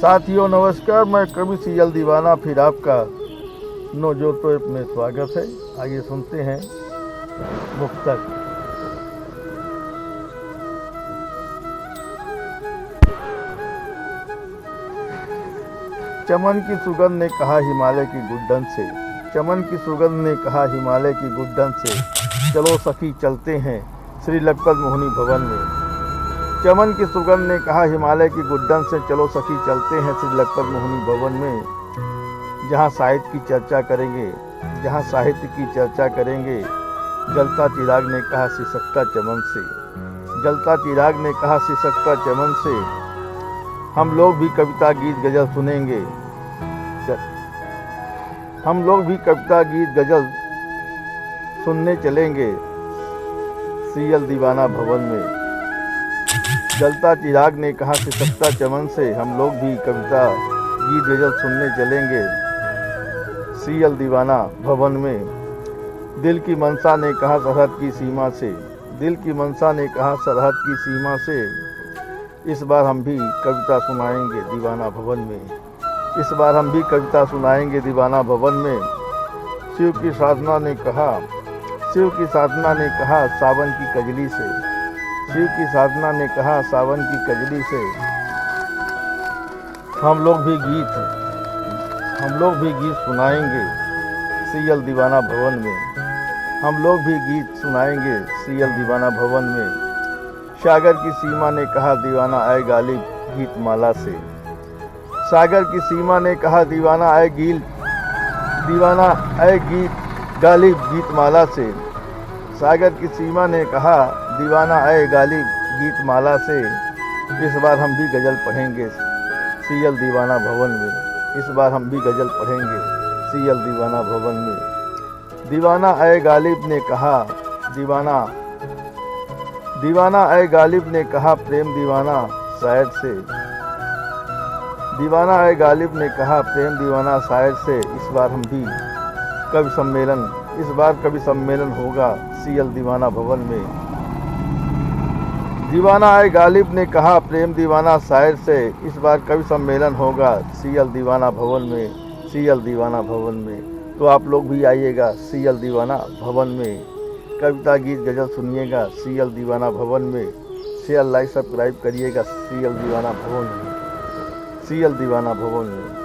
साथियों नमस्कार, मैं कवि सीएल दीवाना फिर आपका नवजोत में स्वागत है। आइए सुनते हैं मुक्तक। चमन की सुगंध ने कहा हिमालय की गुड्डन से, चमन की सुगंध ने कहा हिमालय की गुड्डन से, चलो सखी चलते हैं श्री लखपत मोहिनी भवन में। चमन की सुगंध ने कहा हिमालय की गुड्डन से, चलो सखी चलते हैं श्री लखपत मोहिनी भवन में। जहाँ साहित्य की चर्चा करेंगे, जहाँ साहित्य की चर्चा करेंगे। जलता चिराग ने कहा सिसकता चमन से, जलता चिराग ने कहा सिसकता चमन से, हम लोग भी कविता गीत गजल सुनेंगे। हम लोग भी कविता गीत गजल सुनने चलेंगे सीएल दीवाना भवन में। जलता चिराग ने कहा सिसकता चमन से, हम लोग भी कविता गीत गजल सुनने चलेंगे सीएल दीवाना भवन में। दिल की मनसा ने कहा सरहद की सीमा से, दिल की मनसा ने कहा सरहद की सीमा से, इस बार हम भी कविता सुनाएंगे दीवाना भवन में। इस बार हम भी कविता सुनाएंगे दीवाना भवन में। शिव की साधना ने कहा, शिव की साधना ने कहा सावन की कजली से, शिव की साधना ने कहा सावन की कजली से, हम लोग भी गीत सुनाएंगे सीएल दीवाना भवन में। हम लोग भी गीत सुनाएंगे सीएल दीवाना भवन में। सागर की सीमा ने कहा दीवाना आए गालिब गीत माला से, सागर की सीमा ने कहा दीवाना आए गीत गालिब गीत माला से, सागर की सीमा ने कहा दीवाना आए गालिब गीत माला से, इस बार हम भी गजल पढ़ेंगे सीएल दीवाना भवन में। इस बार हम भी गजल पढ़ेंगे सीएल दीवाना भवन में। दीवाना आए गालिब ने कहा दीवाना आए गालिब ने कहा प्रेम दीवाना शायर से, दीवाना आए गालिब ने कहा प्रेम दीवाना शायर से, इस बार कवि सम्मेलन होगा सीएल दीवाना भवन में। दीवाना आए गालिब ने कहा प्रेम दीवाना शायर से, इस बार कवि सम्मेलन होगा सीएल दीवाना भवन में, सीएल दीवाना भवन में। तो आप लोग भी आइएगा सीएल दीवाना भवन में, कविता गीत गजल सुनिएगा सीएल दीवाना भवन में। शेयर लाइक सब्सक्राइब करिएगा सीएल दीवाना भवन में, सीएल दीवाना भवन में।